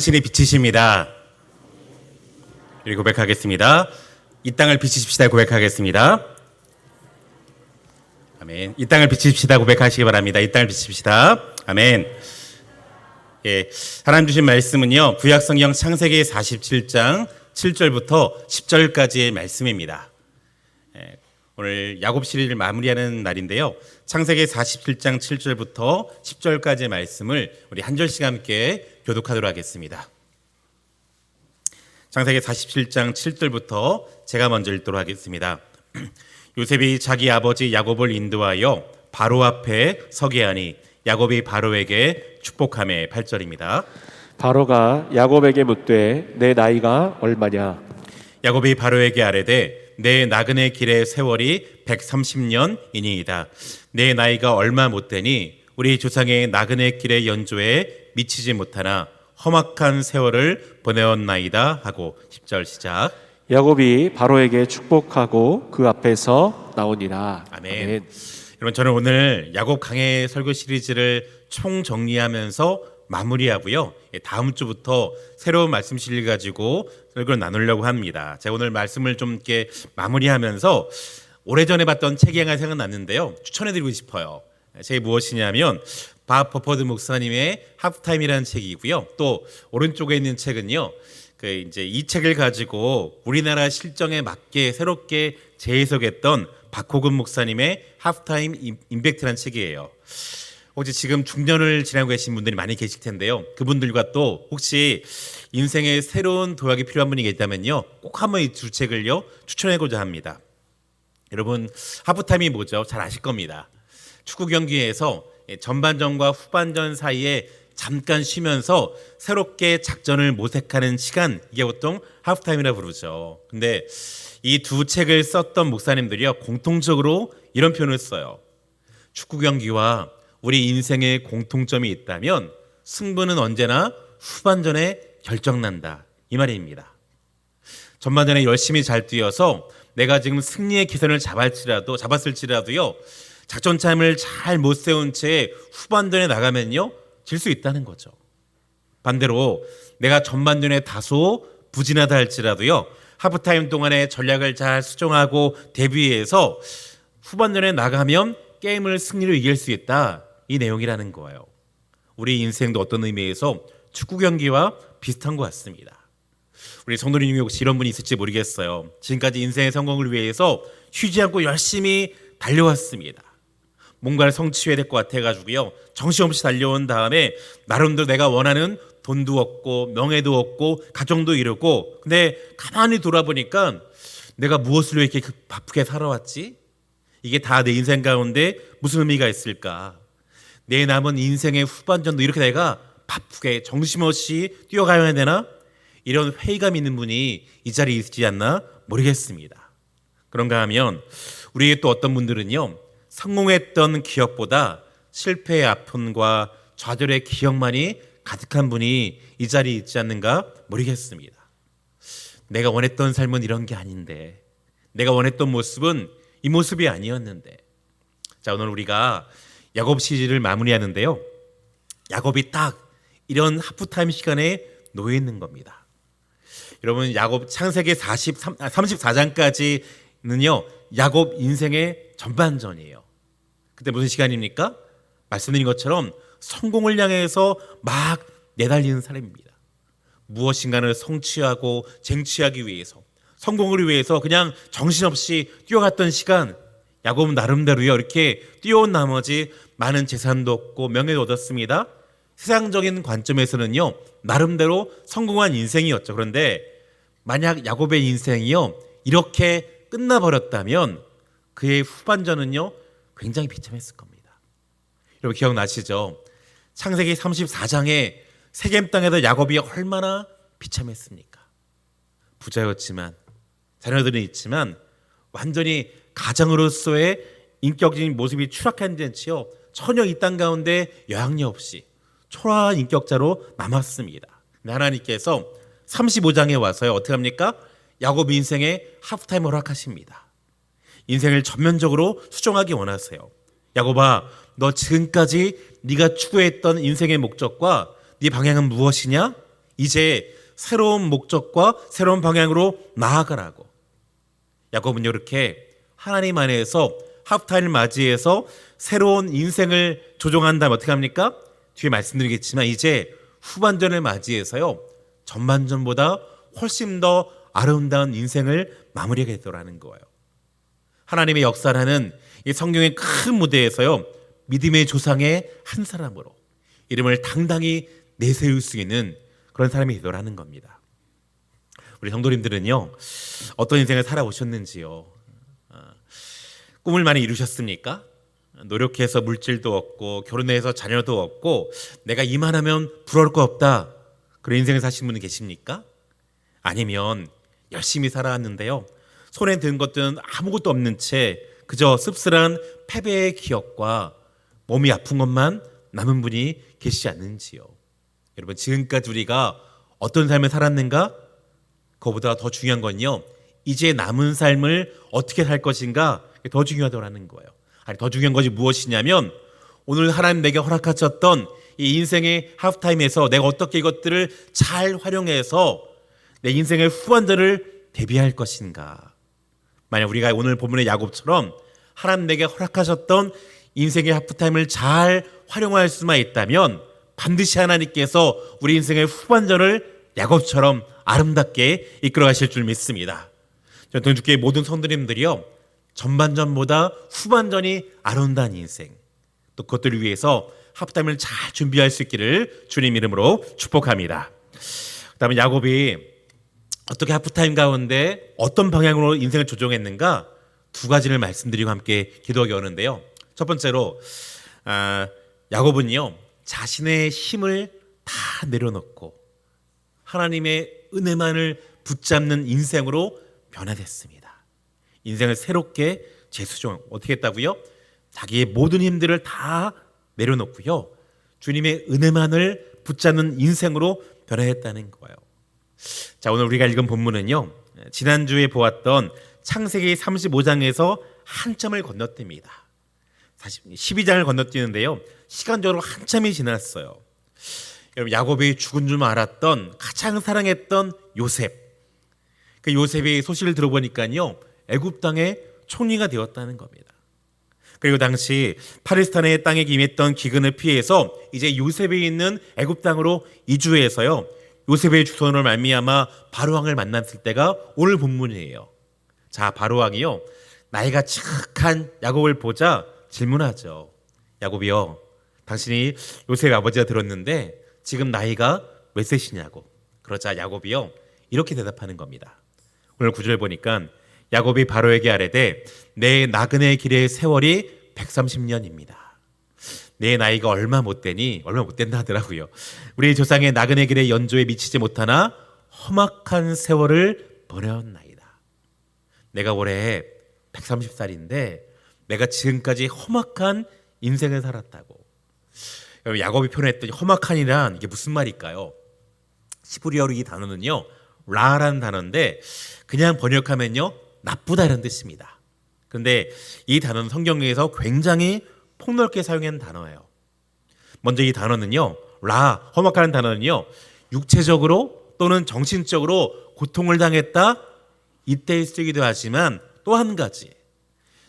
신의 빛이십니다. 우리 고백하겠습니다. 이 땅을 비치십시다 고백하겠습니다. 아멘. 이 땅을 비치십시다 고백하시기 바랍니다. 이 땅을 비치십시다. 아멘. 예, 하나님 주신 말씀은요, 구약성경 창세기 47장 7절부터 10절까지의 말씀입니다. 예, 오늘 야곱 시리즈를 마무리하는 날인데요, 창세기 47장 7절부터 10절까지의 말씀을 우리 한 절씩 함께 교독하도록 하겠습니다. 창세기 47장 7절부터 제가 먼저 읽도록 하겠습니다. 요셉이 자기 아버지 야곱을 인도하여 바로 앞에 서게 하니 야곱이 바로에게 축복하며 8절입니다. 바로가 야곱에게 묻되 내 나이가 얼마냐? 야곱이 바로에게 아뢰되 내 나그네 길의 세월이 130년이니이다. 내 나이가 얼마 못되니 우리 조상의 나그네 길의 연조에 미치지 못하나 험악한 세월을 보내었나이다 하고 10절 시작. 야곱이 바로에게 축복하고 그 앞에서 나오니라. 아멘. 아멘. 여러분, 저는 오늘 야곱 강해 설교 시리즈를 총정리하면서 마무리하고요, 다음 주부터 새로운 말씀 시리즈 가지고 설교를 나누려고 합니다. 제가 오늘 말씀을 좀 이렇게 마무리하면서 오래전에 봤던 책이 하나 생각났는데요, 추천해드리고 싶어요. 책이 무엇이냐면 밥 버퍼드 목사님의 하프타임이라는 책이고요, 또 오른쪽에 있는 책은요, 이제 이 책을 가지고 우리나라 실정에 맞게 새롭게 재해석했던 박호근 목사님의 하프타임 임팩트라는 책이에요. 혹시 지금 중년을 지나고 계신 분들이 많이 계실 텐데요, 그분들과 또 혹시 인생에 새로운 도약이 필요한 분이 계시다면요, 꼭 한번 이 두 책을요 추천하고자 합니다. 여러분, 하프타임이 뭐죠? 잘 아실 겁니다. 축구 경기에서 전반전과 후반전 사이에 잠깐 쉬면서 새롭게 작전을 모색하는 시간, 이게 보통 하프타임이라고 부르죠. 근데 이 두 책을 썼던 목사님들이요, 공통적으로 이런 표현을 써요. 축구 경기와 우리 인생에 공통점이 있다면 승부는 언제나 후반전에 결정난다, 이 말입니다. 전반전에 열심히 잘 뛰어서 내가 지금 승리의 기선을 잡았을지라도요, 작전 타임을 잘 못 세운 채 후반전에 나가면요 질 수 있다는 거죠. 반대로 내가 전반전에 다소 부진하다 할지라도요, 하프타임 동안에 전략을 잘 수정하고 대비해서 후반전에 나가면 게임을 승리로 이길 수 있다, 이 내용이라는 거예요. 우리 인생도 어떤 의미에서 축구 경기와 비슷한 것 같습니다. 우리 성도님 중에 혹시 이런 분이 있을지 모르겠어요. 지금까지 인생의 성공을 위해서 쉬지 않고 열심히 달려왔습니다. 뭔가를 성취해야 될 것 같아가지고요, 정신없이 달려온 다음에 나름대로 내가 원하는 돈도 얻고 명예도 얻고 가정도 이루고, 근데 가만히 돌아보니까 내가 무엇을 위해 이렇게 바쁘게 살아왔지? 이게 다 내 인생 가운데 무슨 의미가 있을까? 내 남은 인생의 후반전도 이렇게 내가 바쁘게 정신없이 뛰어가야 되나? 이런 회의감 있는 분이 이 자리에 있지 않나 모르겠습니다. 그런가 하면 우리 또 어떤 분들은요, 성공했던 기억보다 실패의 아픔과 좌절의 기억만이 가득한 분이 이 자리에 있지 않는가 모르겠습니다. 내가 원했던 삶은 이런 게 아닌데, 내가 원했던 모습은 이 모습이 아니었는데. 자, 오늘 우리가 야곱 시리즈를 마무리하는데요, 야곱이 딱 이런 하프타임 시간에 놓여 있는 겁니다. 여러분, 야곱 창세기 34장까지는요 야곱 인생의 전반전이에요. 그때 무슨 시간입니까? 말씀드린 것처럼 성공을 향해서 막 내달리는 사람입니다. 무엇인가를 성취하고 쟁취하기 위해서, 성공을 위해서 그냥 정신없이 뛰어갔던 시간, 야곱은 나름대로요 이렇게 뛰어온 나머지 많은 재산도 얻고 명예도 얻었습니다. 세상적인 관점에서는요 나름대로 성공한 인생이었죠. 그런데 만약 야곱의 인생이요 이렇게 끝나버렸다면 그의 후반전은요 굉장히 비참했을 겁니다. 여러분 기억나시죠? 창세기 34장에 세겜 땅에서 야곱이 얼마나 비참했습니까? 부자였지만, 자녀들은 있지만 완전히 가장으로서의 인격적인 모습이 추락한 채요 전혀 이 땅 가운데 여학력 없이 초라한 인격자로 남았습니다. 근데 하나님께서 35장에 와서요 어떻게 합니까? 야곱 인생의 하프타임 허락하십니다. 인생을 전면적으로 수정하기 원하세요. 야곱아, 너 지금까지 네가 추구했던 인생의 목적과 네 방향은 무엇이냐? 이제 새로운 목적과 새로운 방향으로 나아가라고. 야곱은 이렇게 하나님 안에서 하프타임을 맞이해서 새로운 인생을 조종한다면 어떻게 합니까? 뒤에 말씀드리겠지만 이제 후반전을 맞이해서요, 전반전보다 훨씬 더 아름다운 인생을 마무리하겠다라는 거예요. 하나님의 역사라는 이 성경의 큰 무대에서요, 믿음의 조상의 한 사람으로 이름을 당당히 내세울 수 있는 그런 사람이 되더라는 겁니다. 우리 성도님들은요, 어떤 인생을 살아오셨는지요? 꿈을 많이 이루셨습니까? 노력해서 물질도 얻고 결혼해서 자녀도 얻고 내가 이만하면 부러울 거 없다, 그런 인생을 사신 분은 계십니까? 아니면 열심히 살아왔는데요, 손에 든 것들은 아무것도 없는 채 그저 씁쓸한 패배의 기억과 몸이 아픈 것만 남은 분이 계시지 않는지요? 여러분, 지금까지 우리가 어떤 삶을 살았는가? 그거보다 더 중요한 건요, 이제 남은 삶을 어떻게 살 것인가, 더 중요하다는 거예요. 아니, 더 중요한 것이 무엇이냐면 오늘 하나님 내게 허락하셨던 이 인생의 하프타임에서 내가 어떻게 이것들을 잘 활용해서 내 인생의 후반전을 대비할 것인가. 만약 우리가 오늘 본문의 야곱처럼 하나님 내게 허락하셨던 인생의 하프타임을 잘 활용할 수만 있다면 반드시 하나님께서 우리 인생의 후반전을 야곱처럼 아름답게 이끌어 가실 줄 믿습니다. 저는 동주교회 모든 성도님들이요, 전반전보다 후반전이 아름다운 인생, 또 그것들을 위해서 하프타임을 잘 준비할 수 있기를 주님 이름으로 축복합니다. 그다음에 야곱이 어떻게 하프타임 가운데 어떤 방향으로 인생을 조정했는가, 두 가지를 말씀드리고 함께 기도하기 원하는데요. 첫 번째로 야곱은요, 자신의 힘을 다 내려놓고 하나님의 은혜만을 붙잡는 인생으로 변화됐습니다. 인생을 새롭게 재수정 어떻게 했다고요? 자기의 모든 힘들을 다 내려놓고요, 주님의 은혜만을 붙잡는 인생으로 변화했다는 거예요. 자, 오늘 우리가 읽은 본문은요, 지난주에 보았던 창세기 35장에서 한참을 건너뜁니다. 12장을 건너뛰는데요, 시간적으로 한참이 지났어요. 여러분, 야곱이 죽은 줄 알았던 가장 사랑했던 요셉, 그 요셉이 소식을 들어보니까요, 애굽 땅의 총리가 되었다는 겁니다. 그리고 당시 팔레스타인의 땅에 임했던 기근을 피해서 이제 요셉이 있는 애굽 땅으로 이주해서요, 요셉의 주선으로 말미암아 바로왕을 만났을 때가 오늘 본문이에요. 자, 바로왕이요, 나이가 착한 야곱을 보자 질문하죠. 야곱이요, 당신이 요셉의 아버지가 들었는데 지금 나이가 몇 세시냐고. 그러자 야곱이요, 이렇게 대답하는 겁니다. 오늘 구절 보니까 야곱이 바로에게 아뢰되 내 나그네 길의 세월이 130년입니다. 내 나이가 얼마 못 된다 하더라고요. 우리 조상의 나그네 길의 연조에 미치지 못하나 험악한 세월을 보내었나이다. 내가 올해 130살인데 내가 지금까지 험악한 인생을 살았다고. 야곱이 표현했더니 험악한이란 이게 무슨 말일까요? 히브리어로 이 단어는요, 라라는 단어인데 그냥 번역하면요, 나쁘다 이런 뜻입니다. 그런데 이 단어는 성경에서 굉장히 폭넓게 사용한 단어예요. 먼저 이 단어는요, 험악한 단어는요, 육체적으로 또는 정신적으로 고통을 당했다, 이때 쓰기도 하지만 또 한 가지,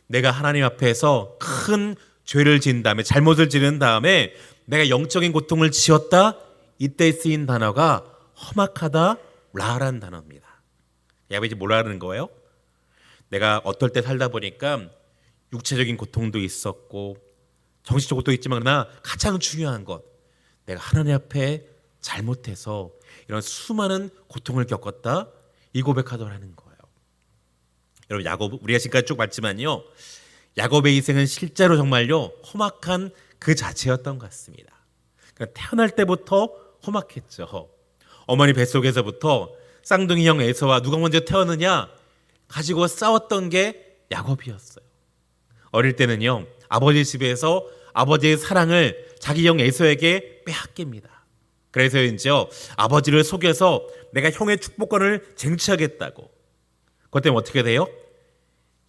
내가 하나님 앞에서 큰 죄를 지은 다음에, 잘못을 지은 다음에 내가 영적인 고통을 지었다, 이때 쓰인 단어가 험악하다, 라라는 단어입니다. 야곱이 뭐라는 거예요? 내가 어떨 때 살다 보니까 육체적인 고통도 있었고 정신적 고통도 있지만, 그러나 가장 중요한 것, 내가 하나님 앞에 잘못해서 이런 수많은 고통을 겪었다, 이 고백하더라는 거예요. 여러분, 야곱, 우리가 지금까지 쭉 봤지만요, 야곱의 인생은 실제로 정말요 험악한 그 자체였던 것 같습니다. 그러니까 태어날 때부터 험악했죠. 어머니 뱃속에서부터 쌍둥이 형 에서와 누가 먼저 태어느냐 가지고 싸웠던 게 야곱이었어요. 어릴 때는요, 아버지 집에서 아버지의 사랑을 자기 형 에서에게 빼앗깁니다. 그래서인지요, 아버지를 속여서 내가 형의 축복권을 쟁취하겠다고. 그것 때문에 어떻게 돼요?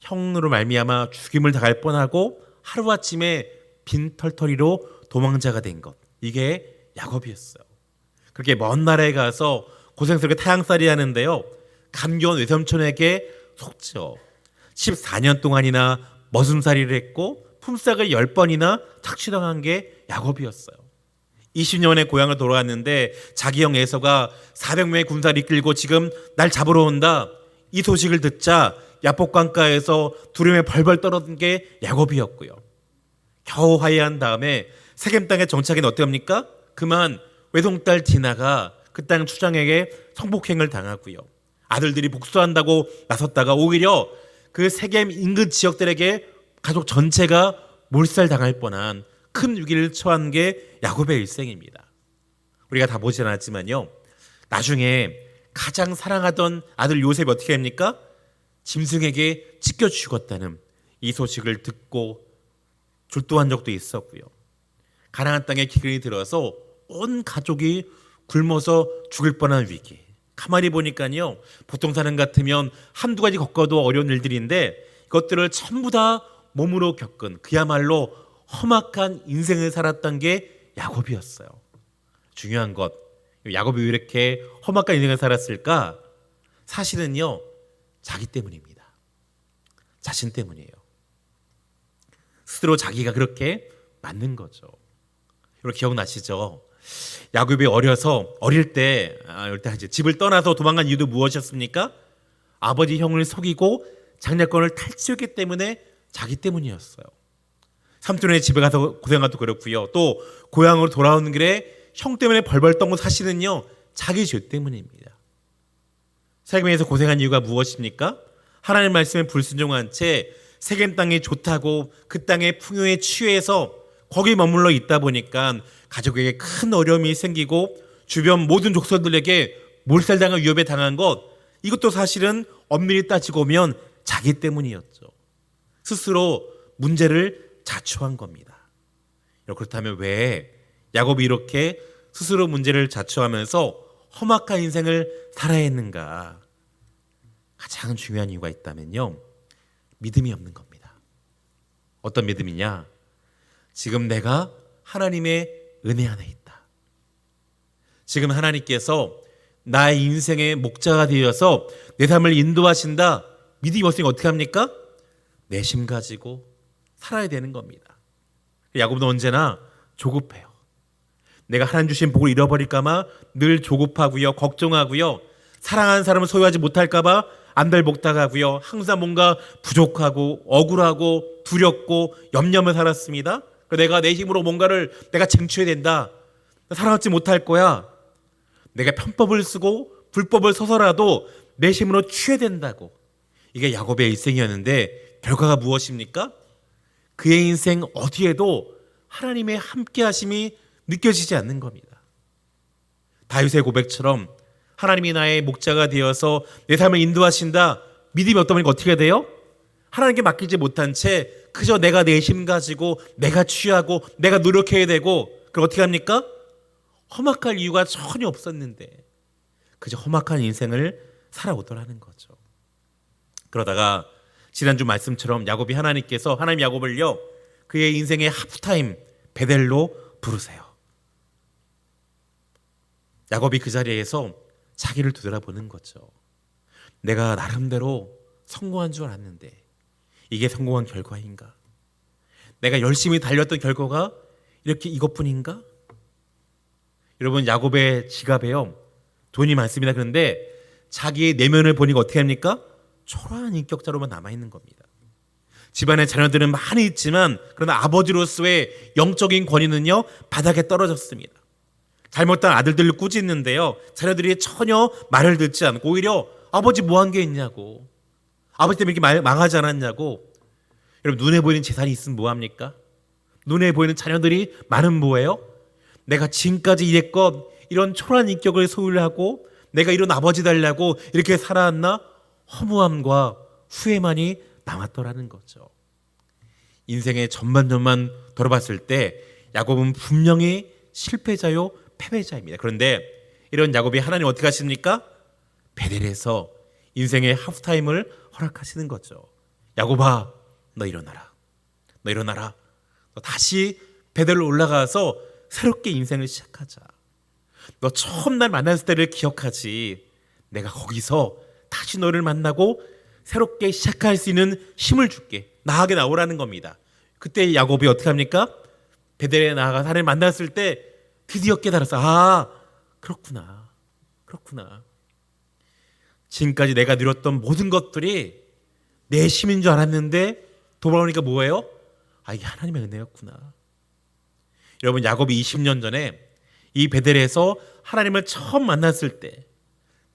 형으로 말미암아 죽임을 당할 뻔하고 하루아침에 빈털터리로 도망자가 된 것, 이게 야곱이었어요. 그렇게 먼 나라에 가서 고생스럽게 타향살이 하는데요. 감기원 외삼촌에게 속죠. 14년 동안이나 머슴살이를 했고 품삯을 10번이나 착취당한 게 야곱이었어요. 20년 만에 고향을 돌아왔는데 자기 형 에서가 400명의 군사를 이끌고 지금 날 잡으러 온다. 이 소식을 듣자 야복강가에서 두려움에 벌벌 떨었던 게 야곱이었고요. 겨우 화해한 다음에 세겜 땅에 정착인 어떻게 합니까? 그만 외동딸 디나가 그 땅 추장에게 성폭행을 당하고요. 아들들이 복수한다고 나섰다가 오히려 그 세겜 인근 지역들에게 가족 전체가 몰살당할 뻔한 큰 위기를 처한 게 야곱의 일생입니다. 우리가 다 보진 않았지만요. 나중에 가장 사랑하던 아들 요셉이 어떻게 합니까? 짐승에게 찢겨 죽었다는 이 소식을 듣고 졸도한 적도 있었고요. 가나안 땅에 기근이 들어서 온 가족이 굶어서 죽을 뻔한 위기. 가만히 보니까요. 보통 사람 같으면 한두 가지 겪어도 어려운 일들인데 이것들을 전부 다 몸으로 겪은 그야말로 험악한 인생을 살았던 게 야곱이었어요. 중요한 것, 야곱이 왜 이렇게 험악한 인생을 살았을까? 사실은요, 자기 때문입니다. 자신 때문이에요. 스스로 자기가 그렇게 만든 거죠. 여러분 기억나시죠? 야곱이 어릴 때 이제 집을 떠나서 도망간 이유도 무엇이었습니까? 아버지 형을 속이고 장래권을 탈취했기 때문에 자기 때문이었어요. 삼촌의 집에 가서 고생한 것도 그렇고요. 또 고향으로 돌아오는 길에 형 때문에 벌벌 떤거 사실은요, 자기 죄 때문입니다. 세겜에서 고생한 이유가 무엇입니까? 하나님 말씀에 불순종한 채 세겜 땅이 좋다고 그 땅의 풍요에 취해서 거기 머물러 있다 보니까 가족에게 큰 어려움이 생기고 주변 모든 족속들에게 몰살당할 위협에 당한 것, 이것도 사실은 엄밀히 따지고 보면 자기 때문이었죠. 스스로 문제를 자초한 겁니다. 그렇다면 왜 야곱이 이렇게 스스로 문제를 자초하면서 험악한 인생을 살아야 했는가? 가장 중요한 이유가 있다면요, 믿음이 없는 겁니다. 어떤 믿음이냐? 지금 내가 하나님의 은혜 안에 있다. 지금 하나님께서 나의 인생의 목자가 되어서 내 삶을 인도하신다. 믿음이 없으니까 어떻게 합니까? 내심 가지고 살아야 되는 겁니다. 야곱은 언제나 조급해요. 내가 하나님 주신 복을 잃어버릴까봐 늘 조급하고요, 걱정하고요, 사랑하는 사람을 소유하지 못할까봐 안달복달하고요, 항상 뭔가 부족하고 억울하고 두렵고 염려하며 살았습니다. 내가 내 힘으로 뭔가를 내가 쟁취해야 된다. 사랑하지 못할 거야. 내가 편법을 쓰고 불법을 서서라도 내 힘으로 취해야 된다고. 이게 야곱의 일생이었는데 결과가 무엇입니까? 그의 인생 어디에도 하나님의 함께하심이 느껴지지 않는 겁니다. 다윗의 고백처럼 하나님이 나의 목자가 되어서 내 삶을 인도하신다. 믿음이 없다 보니까 어떻게 돼요? 하나님께 맡기지 못한 채 그저 내가 내 힘 가지고 내가 취하고 내가 노력해야 되고, 그럼 어떻게 합니까? 험악할 이유가 전혀 없었는데 그저 험악한 인생을 살아오더라는 거죠. 그러다가 지난주 말씀처럼 야곱이 하나님 야곱을요, 그의 인생의 하프타임 베델로 부르세요. 야곱이 그 자리에서 자기를 되돌아보는 거죠. 내가 나름대로 성공한 줄 알았는데 이게 성공한 결과인가? 내가 열심히 달렸던 결과가 이렇게 이것뿐인가? 여러분, 야곱의 지갑에요, 돈이 많습니다. 그런데 자기의 내면을 보니까 어떻게 합니까? 초라한 인격자로만 남아있는 겁니다. 집안에 자녀들은 많이 있지만 그러나 아버지로서의 영적인 권위는요, 바닥에 떨어졌습니다. 잘못한 아들들을 꾸짖는데요, 자녀들이 전혀 말을 듣지 않고 오히려 아버지 뭐 한 게 있냐고, 아버지 때문에 이렇게 망하지 않았냐고. 여러분, 눈에 보이는 재산이 있으면 뭐합니까? 눈에 보이는 자녀들이 많으면 뭐예요? 내가 지금까지 이랬건 이런 초라한 인격을 소유하고 내가 이런 아버지 달라고 이렇게 살아왔나? 허무함과 후회만이 남았더라는 거죠. 인생의 전반전만 돌아봤을 때 야곱은 분명히 실패자요, 패배자입니다. 그런데 이런 야곱이 하나님 어떻게 하십니까? 베델에서 인생의 하프타임을 허락하시는 거죠. 야곱아, 너 일어나라. 너 일어나라. 너 다시 베델로 올라가서 새롭게 인생을 시작하자. 너 처음 날 만났을 때를 기억하지. 내가 거기서 다시 너를 만나고 새롭게 시작할 수 있는 힘을 줄게. 나에게 나오라는 겁니다. 그때 야곱이 어떻게 합니까? 베델에 나아가 사람을 만났을 때 드디어 깨달았어. 아, 그렇구나. 그렇구나. 지금까지 내가 누렸던 모든 것들이 내 힘인 줄 알았는데 돌아오니까 뭐예요? 아, 이게 하나님의 은혜였구나. 여러분, 야곱이 20년 전에 이 베델에서 하나님을 처음 만났을 때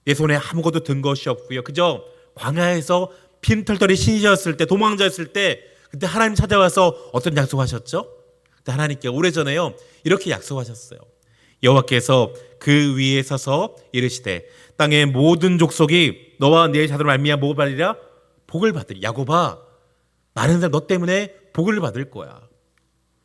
내 손에 아무것도 든 것이 없고요. 그저 광야에서 빈털터리 신이셨을 때, 도망자였을 때 그때 하나님 찾아와서 어떤 약속하셨죠? 그때 하나님께 오래전에요 이렇게 약속하셨어요. 여호와께서 그 위에 서서 이르시되 땅의 모든 족속이 너와 네 자손을 말미암아 복을 받으리라. 복을 받으리. 야곱아, 많은 사람 너 때문에 복을 받을 거야.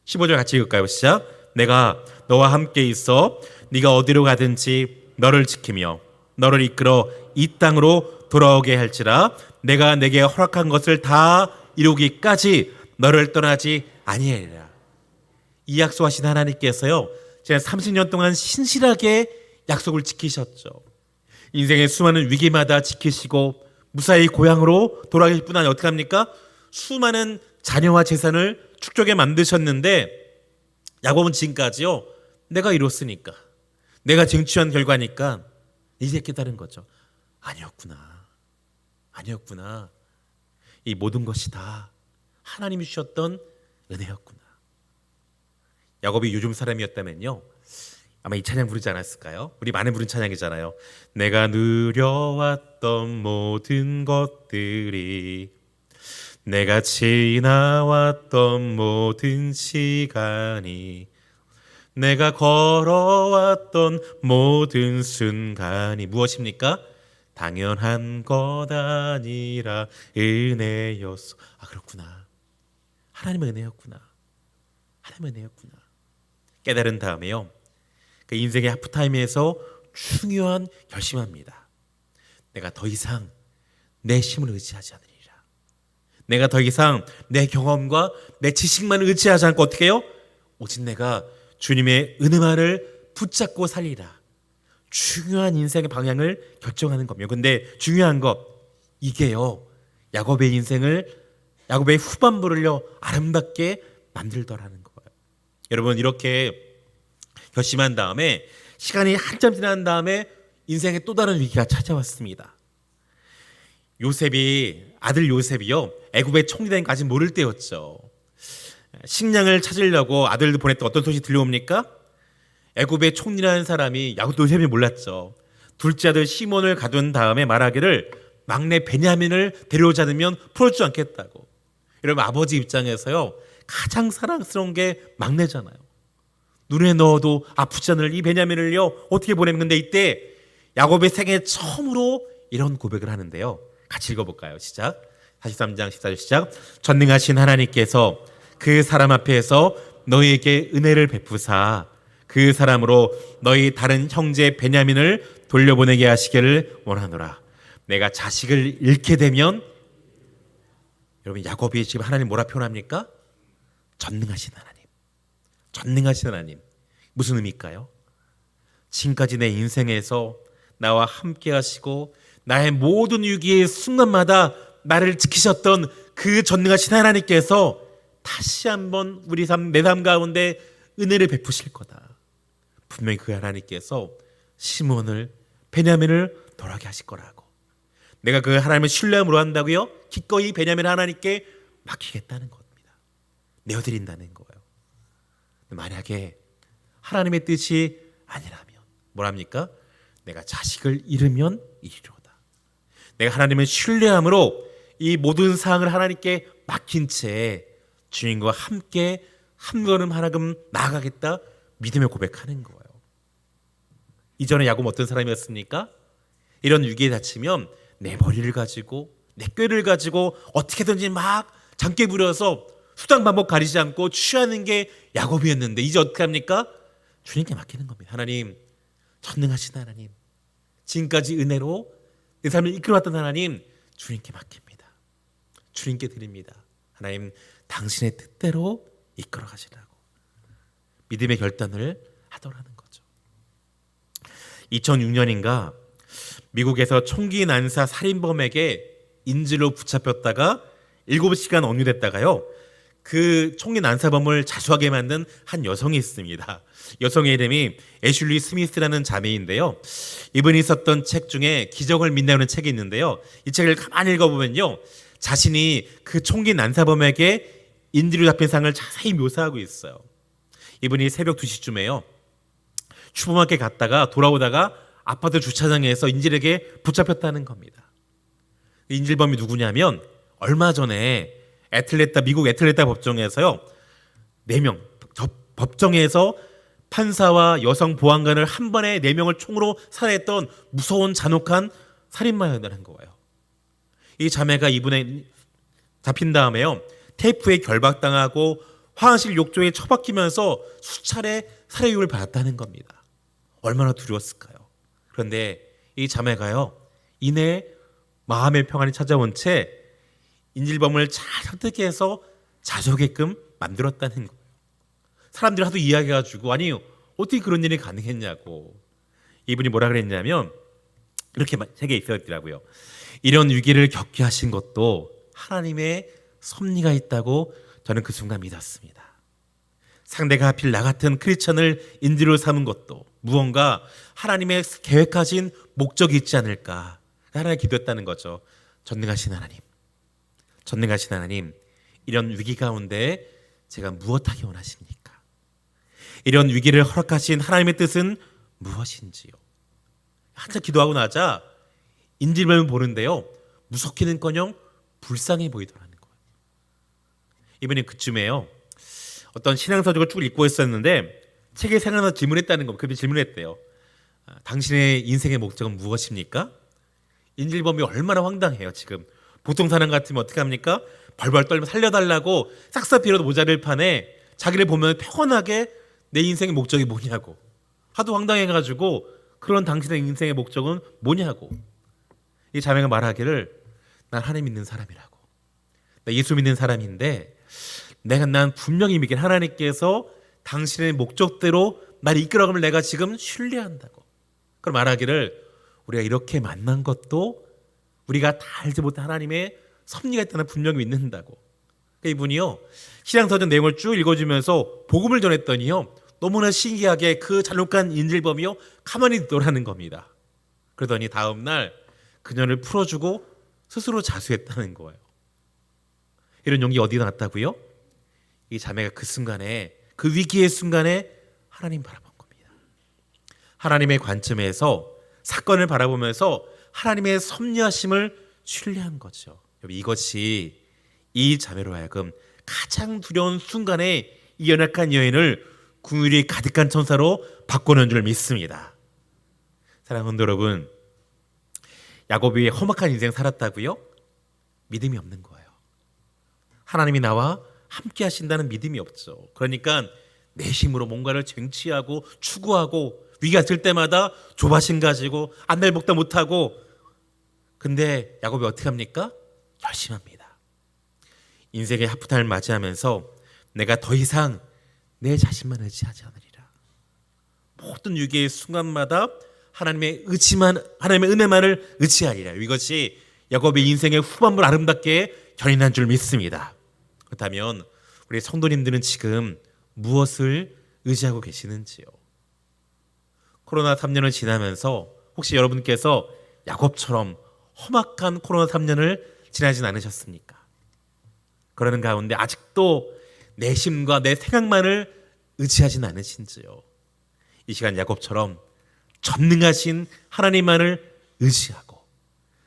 15절 같이 읽을까요? 시작. 내가 너와 함께 있어 네가 어디로 가든지 너를 지키며 너를 이끌어 이 땅으로 돌아오게 할지라. 내가 내게 허락한 것을 다 이루기까지 너를 떠나지 아니하리라. 이 약속하신 하나님께서요 지난 30년 동안 신실하게 약속을 지키셨죠. 인생의 수많은 위기마다 지키시고 무사히 고향으로 돌아가실 뿐 아니라 어떻게 합니까? 수많은 자녀와 재산을 축적해 만드셨는데 야곱은 지금까지요 내가 이뤘으니까, 내가 쟁취한 결과니까 이제 깨달은 거죠. 아니었구나. 아니었구나. 이 모든 것이 다 하나님이 주셨던 은혜였구나. 야곱이 요즘 사람이었다면요 아마 이 찬양 부르지 않았을까요? 우리 많이 부른 찬양이잖아요. 내가 누려왔던 모든 것들이, 내가 지나왔던 모든 시간이, 내가 걸어왔던 모든 순간이 무엇입니까? 당연한 것 아니라 은혜였소. 아, 그렇구나. 하나님의 은혜였구나. 하나님의 은혜였구나. 깨달은 다음에요 그 인생의 하프타임에서 중요한 결심합니다. 내가 더 이상 내 힘을 의지하지 않으리라. 내가 더 이상 내 경험과 내 지식만 의지하지 않고 어떻게 해요? 오직 내가 주님의 은혜만을 붙잡고 살리라. 중요한 인생의 방향을 결정하는 겁니다. 근데 중요한 것 이게요 야곱의 인생을, 야곱의 후반부를요 아름답게 만들더라는 거예요. 여러분, 이렇게 결심한 다음에 시간이 한참 지난 다음에 인생에 또 다른 위기가 찾아왔습니다. 아들 요셉이요 애굽의 총리 되는 까지 모를 때였죠. 식량을 찾으려고 아들도 보냈던 어떤 소식이 들려옵니까? 애굽의 총리라는 사람이 요셉이 몰랐죠. 둘째 아들 시몬을 가둔 다음에 말하기를 막내 베냐민을 데려오지 않으면 풀어주지 않겠다고. 여러분, 아버지 입장에서요 가장 사랑스러운 게 막내잖아요. 눈에 넣어도 아프지 않을 이 베냐민을요 어떻게 보내면. 근데 이때 야곱의 생애 처음으로 이런 고백을 하는데요. 같이 읽어볼까요? 시작. 43장 14절 시작. 전능하신 하나님께서 그 사람 앞에서 너희에게 은혜를 베푸사 그 사람으로 너희 다른 형제 베냐민을 돌려보내게 하시기를 원하노라. 내가 자식을 잃게 되면, 여러분 야곱이 지금 하나님 뭐라 표현합니까? 전능하신 하나님. 전능하신 하나님. 무슨 의미일까요? 지금까지 내 인생에서 나와 함께 하시고 나의 모든 위기의 순간마다 나를 지키셨던 그 전능하신 하나님께서 다시 한번 우리 내 삶 가운데 은혜를 베푸실 거다. 분명히 그 하나님께서 시몬을, 베냐민을 돌아가게 하실 거라고. 내가 그 하나님을 신뢰함으로 한다고요? 기꺼이 베냐민 하나님께 맡기겠다는 겁니다. 내어드린다는 거예요. 만약에 하나님의 뜻이 아니라면 뭐랍니까? 내가 자식을 잃으면 이리로다. 내가 하나님을 신뢰함으로 이 모든 사항을 하나님께 맡긴 채 주님과 함께 한 걸음 하나금 나아가겠다 믿음을 고백하는 거예요. 이전에 야곱 어떤 사람이었습니까? 이런 위기에 닥치면 내 머리를 가지고 내 꾀를 가지고 어떻게든지 막 장깨 부려서 수단 방법 가리지 않고 취하는 게 야곱이었는데 이제 어떻게 합니까? 주님께 맡기는 겁니다. 하나님, 전능하신 하나님, 지금까지 은혜로 내 삶을 이끌어왔던 하나님, 주님께 맡깁니다. 주님께 드립니다. 하나님, 당신의 뜻대로 이끌어 가시라고 믿음의 결단을 하더라는 거죠. 2006년인가 미국에서 총기 난사 살인범에게 인질로 붙잡혔다가 7시간 억류됐다가요. 그 총기 난사범을 자수하게 만든 한 여성이 있습니다. 여성의 이름이 애슐리 스미스라는 자매인데요. 이분이 썼던 책 중에 기적을 믿는다는 책이 있는데요. 이 책을 가만히 읽어보면요. 자신이 그 총기 난사범에게 인질로 잡힌 상을 자세히 묘사하고 있어요. 이분이 새벽 2시쯤에요. 슈퍼마켓 갔다가 돌아오다가 아파트 주차장에서 인질에게 붙잡혔다는 겁니다. 인질범이 누구냐면 얼마 전에 미국 애틀랜타 법정에서요. 4명 법정에서 판사와 여성 보안관을 한 번에 4명을 총으로 살해했던 무서운 잔혹한 살인마였다는 거예요. 이 자매가 이분에 잡힌 다음에요. 테이프에 결박당하고 화장실 욕조에 처박히면서 수차례 살해유를 받았다는 겁니다. 얼마나 두려웠을까요? 그런데 이 자매가요. 이내 마음의 평안이 찾아온 채 인질범을 잘 설득해서 자수하게끔 만들었다는 거예요. 사람들이 하도 이야기해가지고 아니 어떻게 그런 일이 가능했냐고. 이분이 뭐라 그랬냐면 이렇게 책에 있었더라고요. 이런 위기를 겪게 하신 것도 하나님의 섭리가 있다고 저는 그 순간 믿었습니다. 상대가 하필 나 같은 크리스천을 인질로 삼은 것도 무언가 하나님의 계획하신 목적이 있지 않을까 하나님 기도했다는 거죠. 전능하신 하나님, 이런 위기 가운데 제가 무엇하기 원하십니까? 이런 위기를 허락하신 하나님의 뜻은 무엇인지요? 한참 기도하고 나자 인질범을 보는데요. 무섭기는커녕 불쌍해 보이더라는 거예요. 이분이 그쯤에요. 어떤 신앙서적을 쭉 읽고 있었는데 책에 생각나서 질문했다는 겁니다. 그분이 질문했대요. 당신의 인생의 목적은 무엇입니까? 인질범이 얼마나 황당해요. 지금 보통 사람 같으면 어떻게 합니까? 벌벌 떨며 살려달라고 싹싹비로도 모자랄 판에 자기를 보면 평온하게 내 인생의 목적이 뭐냐고 하도 황당해가지고 그런 당신의 인생의 목적은 뭐냐고. 이 자매가 말하기를 난 하나님 믿는 사람이라고, 나 예수 믿는 사람인데 난 분명히 믿긴 하나님께서 당신의 목적대로 나를 이끌어가면 내가 지금 신뢰한다고. 그럼 말하기를 우리가 이렇게 만난 것도 우리가 다 알지 못한 하나님의 섭리가 있다는 분명히 믿는다고. 이분이요 신앙서적 내용을 쭉 읽어주면서 복음을 전했더니요 너무나 신기하게 그 잔혹한 인질범이요 가만히 있더라는 겁니다. 그러더니 다음날 그녀를 풀어주고 스스로 자수했다는 거예요. 이런 용기 어디다 놨다고요? 이 자매가 그 순간에, 그 위기의 순간에 하나님 바라본 겁니다. 하나님의 관점에서 사건을 바라보면서 하나님의 섭리하심을 신뢰한 거죠. 이것이 이 자매로 하여금 가장 두려운 순간에 이 연약한 여인을 긍휼이 가득한 천사로 바꾸는 줄 믿습니다. 사랑하는 성도 여러분, 야곱이 험악한 인생 살았다고요? 믿음이 없는 거예요. 하나님이 나와 함께 하신다는 믿음이 없죠. 그러니까 내심으로 뭔가를 쟁취하고 추구하고 위기가 있을 때마다 조바심 가지고 안날 먹다 못하고. 근데 야곱이 어떻게 합니까? 결심합니다. 인생의 하프타임을 맞이하면서 내가 더 이상 내 자신만 의지하지 않으리라. 모든 위기의 순간마다 하나님의 은혜만을 의지하리라. 이것이 야곱의 인생의 후반부를 아름답게 견인한 줄 믿습니다. 그렇다면 우리 성도님들은 지금 무엇을 의지하고 계시는지요? 코로나 3년을 지나면서 혹시 여러분께서 야곱처럼 험악한 코로나 3년을 지나진 않으셨습니까? 그러는 가운데 아직도 내 심과 내 생각만을 의지하진 않으신지요? 이 시간 야곱처럼 전능하신 하나님만을 의지하고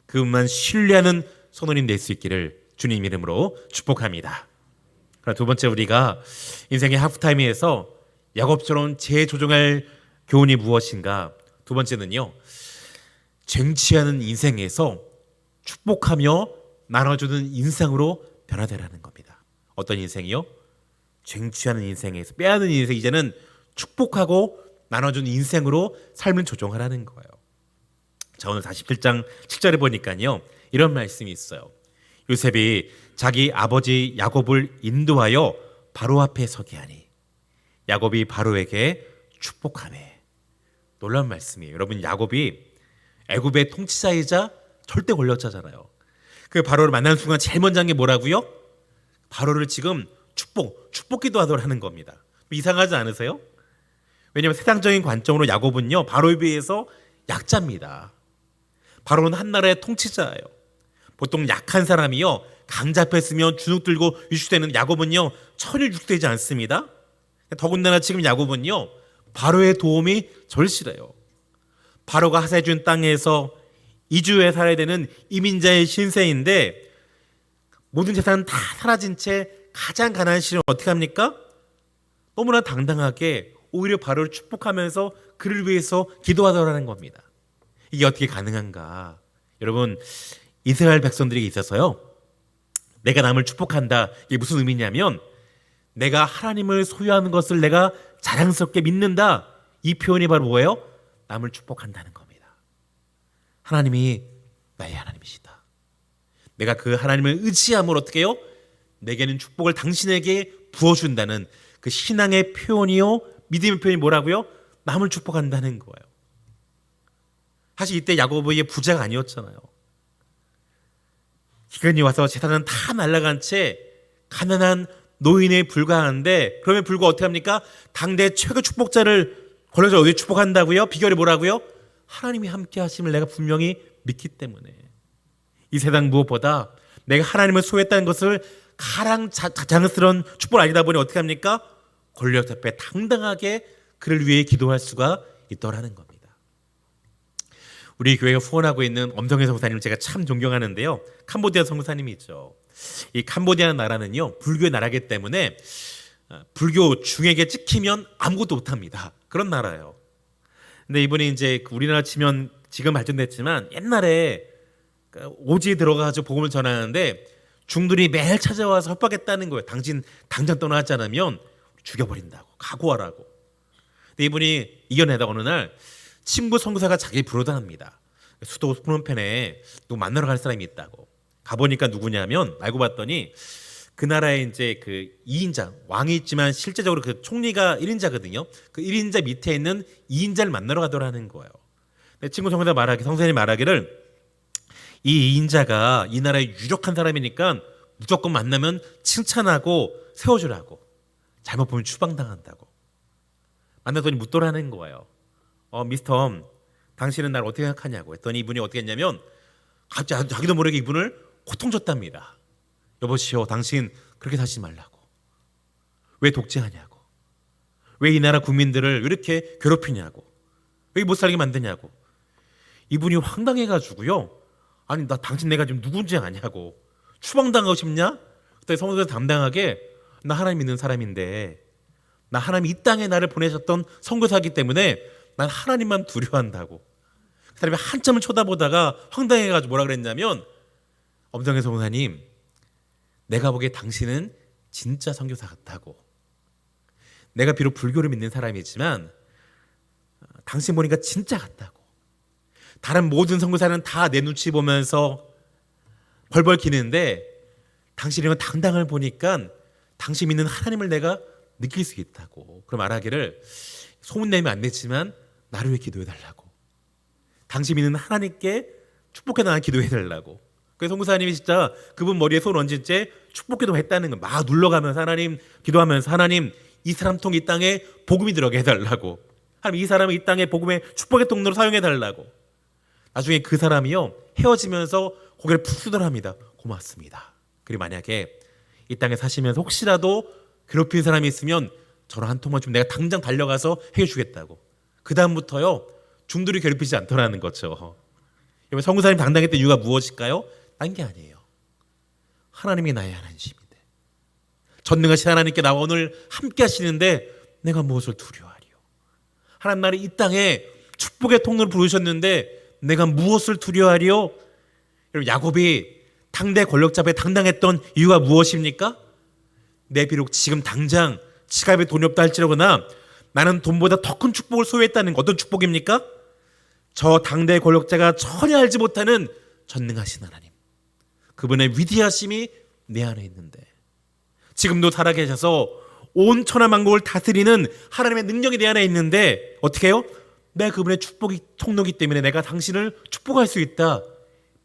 그분만 신뢰하는 성도님 될 수 있기를 주님 이름으로 축복합니다. 그럼 두 번째, 우리가 인생의 하프타임에서 야곱처럼 재조정할 교훈이 무엇인가? 두 번째는요, 쟁취하는 인생에서 축복하며 나눠주는 인생으로 변화되라는 겁니다. 어떤 인생이요? 쟁취하는 인생에서 빼앗는 인생, 이제는 축복하고 나눠주는 인생으로 삶을 조정하라는 거예요. 자, 오늘 47장 7절에 보니까요 이런 말씀이 있어요. 요셉이 자기 아버지 야곱을 인도하여 바로 앞에 서게 하니 야곱이 바로에게 축복하매 놀라운 말씀이에요. 여러분, 야곱이 애굽의 통치자이자 절대 권력자잖아요. 그 바로를 만나는 순간 제일 먼저 한 게 뭐라고요? 바로를 지금 축복 기도하더라는 겁니다. 이상하지 않으세요? 왜냐하면 세상적인 관점으로 야곱은요, 바로에 비해서 약자입니다. 바로는 한 나라의 통치자예요. 보통 약한 사람이요, 강 잡혔으면 주눅 들고 유축되는 야곱은요, 천일 유축되지 않습니다. 더군다나 지금 야곱은요, 바로의 도움이 절실해요. 바로가 하사해준 땅에서 이주해 살아야 되는 이민자의 신세인데 모든 재산은 다 사라진 채 가장 가난한 시를 어떻게 합니까? 너무나 당당하게 오히려 바로를 축복하면서 그를 위해서 기도하더라는 겁니다. 이게 어떻게 가능한가? 여러분, 이스라엘 백성들에게 있어서요, 내가 남을 축복한다, 이게 무슨 의미냐면 내가 하나님을 소유하는 것을 내가 자랑스럽게 믿는다, 이 표현이 바로 뭐예요? 남을 축복한다는 겁니다. 하나님이 나의 하나님이시다. 내가 그 하나님을 의지함으로 어떻게 해요? 내게는 축복을 당신에게 부어준다는 그 신앙의 표현이요, 믿음의 표현이 뭐라고요? 남을 축복한다는 거예요. 사실 이때 야곱의 부자가 아니었잖아요. 기근이 와서 재산은 다 날아간 채 가난한 노인에 불과한데, 그러면 불과 어떻게 합니까? 당대 최고 축복자를 권력자 어디 축복한다고요? 비결이 뭐라고요? 하나님이 함께 하심을 내가 분명히 믿기 때문에. 이 세상 무엇보다 내가 하나님을 소유했다는 것을 가장 자랑스러운 축복을 알다 보니 어떻게 합니까? 권력 앞에 당당하게 그를 위해 기도할 수가 있더라는 겁니다. 우리 교회가 후원하고 있는 엄성혜 선교사님 제가 참 존경하는데요, 캄보디아 선교사님이 있죠. 이 캄보디아 나라는요, 불교의 나라이기 때문에 불교 중에게 찍히면 아무것도 못합니다. 그런 나라예요. 근데 이분이 이제 우리나라 치면 지금 발전됐지만 옛날에 오지에 들어가서 복음을 전하는데 중들이 매일 찾아와서 협박했다는 거예요. 당신 당장 떠나지 않으면 죽여버린다고, 각오하라고. 근데 이분이 이겨내다 어느 날 친구 선교사가 자기 부르다 합니다. 수도 프놈펜에 누구 만나러 갈 사람이 있다고. 가보니까 누구냐면, 알고 봤더니 그 나라에 이제 그 2인자, 왕이 있지만 실제적으로 그 총리가 1인자거든요. 그 1인자 밑에 있는 2인자를 만나러 가더라는 거예요. 친구 성선생님이 말하기를 이 2인자가 이 나라의 유력한 사람이니까 무조건 만나면 칭찬하고 세워주라고. 잘못 보면 추방당한다고. 만났더니 묻더라는 거예요. 미스터, 당신은 나를 어떻게 생각하냐고 했더니 이분이 어떻게 했냐면 갑자기 자기도 모르게 이분을 고통줬답니다. 여보시오, 당신 그렇게 사지 말라고. 왜 독재하냐고. 왜 이 나라 국민들을 이렇게 괴롭히냐고. 왜 못 살게 만드냐고. 이분이 황당해가지고요, 아니 나 당신 내가 지금 누군지 아냐고. 추방당하고 싶냐? 그때 성도들 담당하게, 나 하나님 믿는 사람인데, 나 하나님 이 땅에 나를 보내셨던 선교사이기 때문에 난 하나님만 두려워한다고. 그 사람이 한참을 쳐다보다가 황당해가지고 뭐라 그랬냐면, 엄정혜 선교사님, 내가 보기에 당신은 진짜 선교사 같다고. 내가 비록 불교를 믿는 사람이지만 당신 보니까 진짜 같다고. 다른 모든 선교사는 다 내 눈치 보면서 벌벌 기는데 당신은 당당을 보니까 당신 믿는 하나님을 내가 느낄 수 있다고. 그럼 말하기를, 소문내면 안 되지만 나를 위해 기도해달라고. 당신 믿는 하나님께 축복해달라고 기도해달라고. 그래서 선교사님이 진짜 그분 머리에 손 얹은 채 축복기도 했다는 거 막 눌러가면서 하나님 기도하면서, 하나님 이 사람 통 이 땅에 복음이 들어게 해달라고. 하나님 이 사람을 이 땅에 복음의 축복의 통로로 사용해달라고. 나중에 그 사람이요, 헤어지면서 고개를 푹 숙여합니다. 고맙습니다. 그리고 만약에 이 땅에 사시면서 혹시라도 괴롭힌 사람이 있으면 저랑 한 통만 좀 내가 당장 달려가서 해주겠다고. 그 다음부터요, 중들이 괴롭히지 않더라는 거죠. 여러분, 선교사님 당당했던 이유가 무엇일까요? 딴 게 아니에요. 하나님이 나의 하나님이신데, 전능하신 하나님께 나와 오늘 함께 하시는데 내가 무엇을 두려워하리요? 하나님 나를 이 땅에 축복의 통로를 부르셨는데 내가 무엇을 두려워하리요? 여러분, 야곱이 당대 권력자 앞에 당당했던 이유가 무엇입니까? 내 비록 지금 당장 지갑에 돈이 없다 할지라거나 나는 돈보다 더 큰 축복을 소유했다는 거, 어떤 축복입니까? 저 당대 권력자가 전혀 알지 못하는 전능하신 하나님, 그분의 위대하심이 내 안에 있는데, 지금도 살아계셔서 온 천하 만국을 다스리는 하나님의 능력이 내 안에 있는데 어떻게 해요? 내가 그분의 축복이 통로기 때문에 내가 당신을 축복할 수 있다.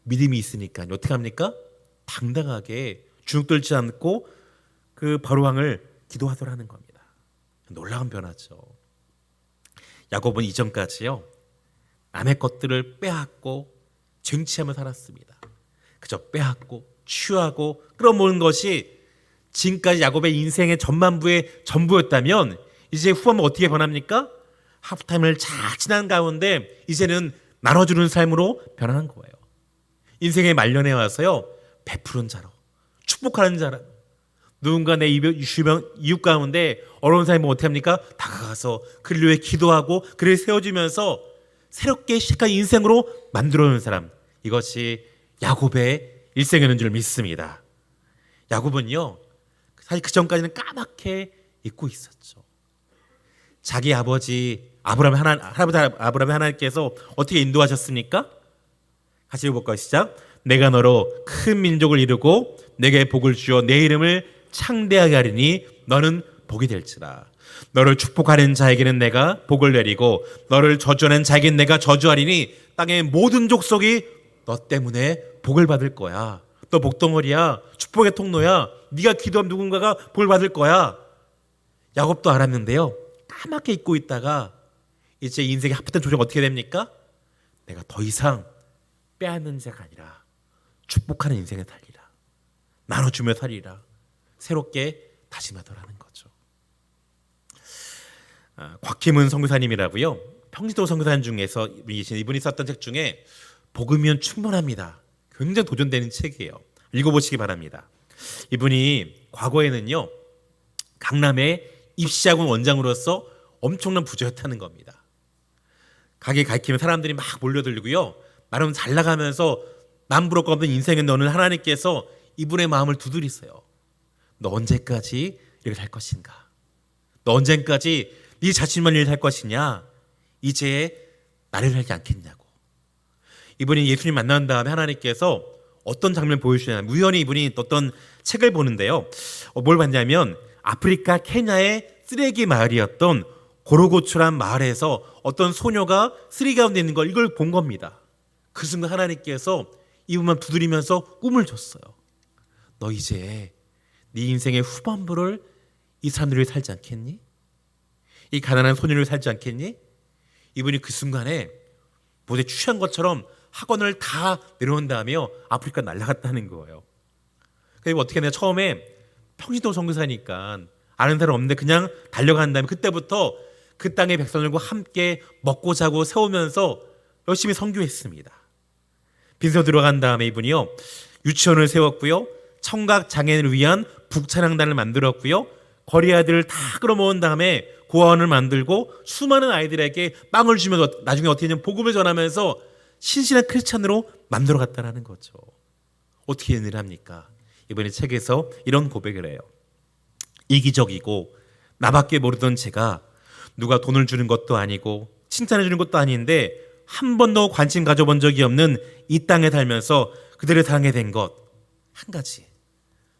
믿음이 있으니까 어떻게 합니까? 당당하게 주눅들지 않고 그 바로왕을 기도하더라는 겁니다. 놀라운 변화죠. 야곱은 이전까지요 남의 것들을 빼앗고 쟁취하며 살았습니다. 그저 빼앗고 취하고 끌어모은 것이 지금까지 야곱의 인생의 전반부의 전부였다면 이제 후반부 어떻게 변합니까? 하프타임을 잘 지난 가운데 이제는 나눠주는 삶으로 변하는 거예요. 인생의 말년에 와서요 베푸는 자로 축복하는 자로 누군가 내 주변 이웃 가운데 어려운 사람이 어떻게 합니까? 다가가서 그를 위해 기도하고 그를 세워주면서 새롭게 시작한 인생으로 만들어놓은 사람, 이것이 야곱의 일생이었는 줄 믿습니다. 야곱은요 사실 그 전까지는 까맣게 잊고 있었죠. 자기 아버지 아브라함의 하나님께서 어떻게 인도하셨습니까? 같이 읽어볼까요? 시작. 내가 너로 큰 민족을 이루고 내게 복을 주어 내 이름을 창대하게 하리니 너는 복이 될지라. 너를 축복하는 자에게는 내가 복을 내리고 너를 저주하는 자에게는 내가 저주하리니 땅의 모든 족속이 너 때문에 복을 받을 거야. 너 복덩어리야. 축복의 통로야. 네가 기도하면 누군가가 복을 받을 거야. 야곱도 알았는데요 까맣게 잊고 있다가 이제 인생의 하프타임 조정 어떻게 됩니까? 내가 더 이상 빼앗는 자가 아니라 축복하는 인생을 살리라. 나눠주며 살리라. 새롭게 다짐하더라는 거죠. 곽희문 선교사님이라고요. 평지도 선교사님 중에서 이분이 썼던 책 중에 복음이면 충분합니다. 굉장히 도전되는 책이에요. 읽어보시기 바랍니다. 이분이 과거에는요 강남의 입시학원 원장으로서 엄청난 부자였다는 겁니다. 가게 가리키면 사람들이 막 몰려들고요. 나름 잘 나가면서 남부럽고 없는 인생에 너는 하나님께서 이분의 마음을 두드리세요. 너 언제까지 이렇게 살 것인가? 너 언제까지 네 자신만 이렇게 살 것이냐? 이제 나를 살지 않겠냐고. 이분이 예수님 만난 다음에 하나님께서 어떤 장면을 보여주시냐면 우연히 이분이 어떤 책을 보는데요. 뭘 봤냐면 아프리카 케냐의 쓰레기 마을이었던 고로고추란 마을에서 어떤 소녀가 쓰레기 가운데 있는 걸 이걸 본 겁니다. 그 순간 하나님께서 이분만 두드리면서 꿈을 줬어요. 너 이제 네 인생의 후반부를 이 사람들을 살지 않겠니? 이 가난한 소녀를 살지 않겠니? 이분이 그 순간에 모두 취한 것처럼 학원을 다 내려온 다음에 아프리카 날아갔다는 거예요. 그리고 어떻게 내가 처음에 평지도 선교사니까 아는 사람 없는데 그냥 달려간 다음에 그때부터 그 땅의 백성들과 함께 먹고 자고 세우면서 열심히 선교했습니다. 빈소 들어간 다음에 이분이요 유치원을 세웠고요. 청각 장애인을 위한 북찬양단을 만들었고요. 거리 아이들을 다 끌어모은 다음에 고아원을 만들고 수많은 아이들에게 빵을 주면서 나중에 어떻게 되냐면 복음을 전하면서 신실한 크리스찬으로 만들어갔다는 거죠. 어떻게 일을 합니까? 이번에 책에서 이런 고백을 해요. 이기적이고 나밖에 모르던 제가 누가 돈을 주는 것도 아니고 칭찬해 주는 것도 아닌데 한 번도 관심 가져본 적이 없는 이 땅에 살면서 그들을 사랑하게 된 것 한 가지,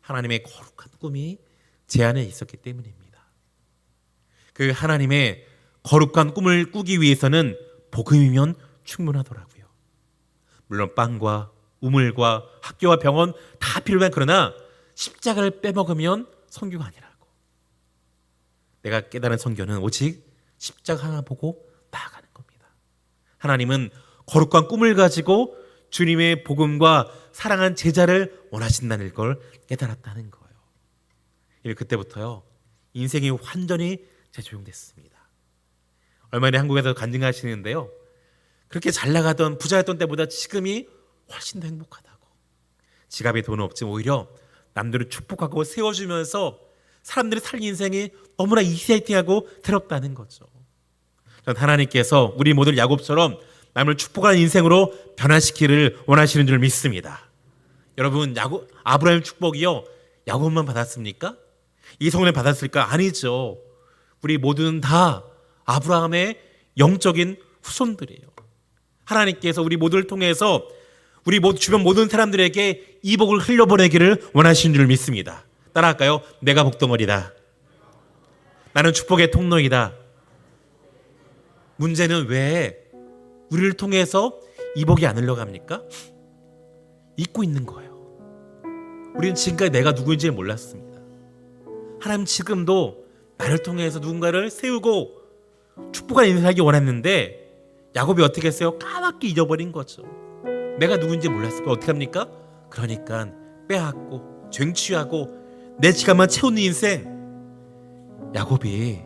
하나님의 거룩한 꿈이 제 안에 있었기 때문입니다. 그 하나님의 거룩한 꿈을 꾸기 위해서는 복음이면 충분하더라고요. 물론 빵과 우물과 학교와 병원 다 필요한, 그러나 십자가를 빼먹으면 선교가 아니라고. 내가 깨달은 선교는 오직 십자가 하나 보고 나아가는 겁니다. 하나님은 거룩한 꿈을 가지고 주님의 복음과 사랑한 제자를 원하신다는 걸 깨달았다는 거예요. 그때부터요 인생이 완전히 재조용됐습니다. 얼마 전에 한국에서 간증하시는데요, 그렇게 잘 나가던 부자였던 때보다 지금이 훨씬 더 행복하다고. 지갑에 돈 없지 오히려 남들을 축복하고 세워주면서 사람들이 살는 인생이 너무나 익사이팅하고 새롭다는 거죠. 전 하나님께서 우리 모두 야곱처럼 남을 축복하는 인생으로 변화시키기를 원하시는 줄 믿습니다. 여러분, 아브라함의 축복이요 야곱만 받았습니까? 이성을 받았을까? 아니죠. 우리 모두는 다 아브라함의 영적인 후손들이에요. 하나님께서 우리 모두를 통해서 우리 모두 주변 모든 사람들에게 이 복을 흘려보내기를 원하시는 줄 믿습니다. 따라할까요? 내가 복덩어리다. 나는 축복의 통로이다. 문제는 왜 우리를 통해서 이 복이 안 흘러갑니까? 잊고 있는 거예요. 우리는 지금까지 내가 누구인지 몰랐습니다. 하나님 지금도 나를 통해서 누군가를 세우고 축복한 인생을 살기 원했는데 야곱이 어떻게 했어요? 까맣게 잊어버린 거죠. 내가 누군지 몰랐을 거 어떻게 합니까? 그러니까 빼앗고 쟁취하고 내 지갑만 채우는 인생. 야곱이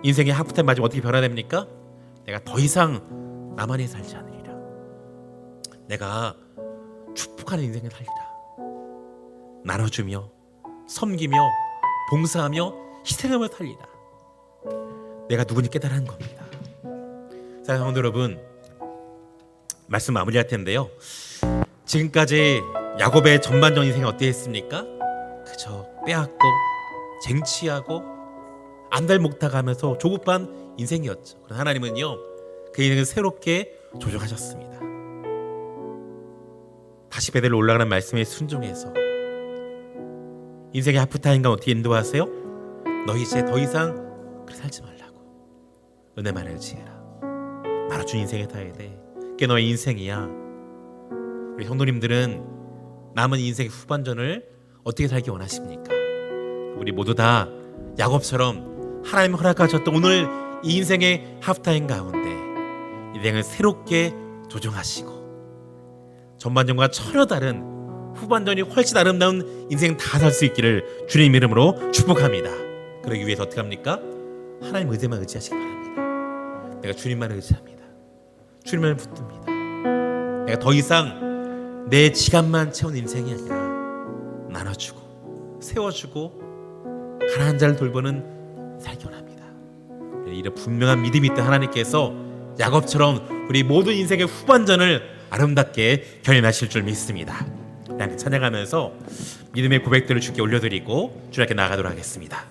인생의 하프타임 맞으면 어떻게 변화됩니까? 내가 더 이상 나만이 살지 않으리라. 내가 축복하는 인생을 살리라. 나눠주며 섬기며 봉사하며 희생하며 살리라. 내가 누군지 깨달은 겁니다. 자, 성도 여러분, 말씀 마무리할 텐데요. 지금까지 야곱의 전반적인 인생이 어땠습니까? 그저 빼앗고 쟁취하고 안달목탁하면서 조급한 인생이었죠. 그러나 하나님은요, 그 인생을 새롭게 조정하셨습니다. 다시 베델로 올라가는 말씀에 순종해서 인생의 하프타임과 어떻게 인도하세요? 너희 이제 더 이상 그렇게 살지 말라고. 은혜만 의지해라. 나눠준 인생에 살아야 돼. 그게 너의 인생이야. 우리 성도님들은 남은 인생의 후반전을 어떻게 살기 원하십니까? 우리 모두 다 야곱처럼 하나님 허락하셨던 오늘 이 인생의 하프타임 가운데 인생을 새롭게 조정하시고 전반전과 전혀 다른 후반전이 훨씬 아름다운 인생 다 살 수 있기를 주님 이름으로 축복합니다. 그러기 위해서 어떻게 합니까? 하나님 의지만 의지하시기 바랍니다. 내가 주님만 의지합니다. 주님만 붙듭니다. 내가 더 이상 내 지갑만 채운 인생이 아니라 나눠주고 세워주고 가난한 자를 돌보는 살기 원합니다. 이런 분명한 믿음이 있던 하나님께서 야곱처럼 우리 모든 인생의 후반전을 아름답게 결연하실 줄 믿습니다. 하나님 찬양하면서 믿음의 고백들을 주께 올려드리고 주님께 나아가도록 하겠습니다.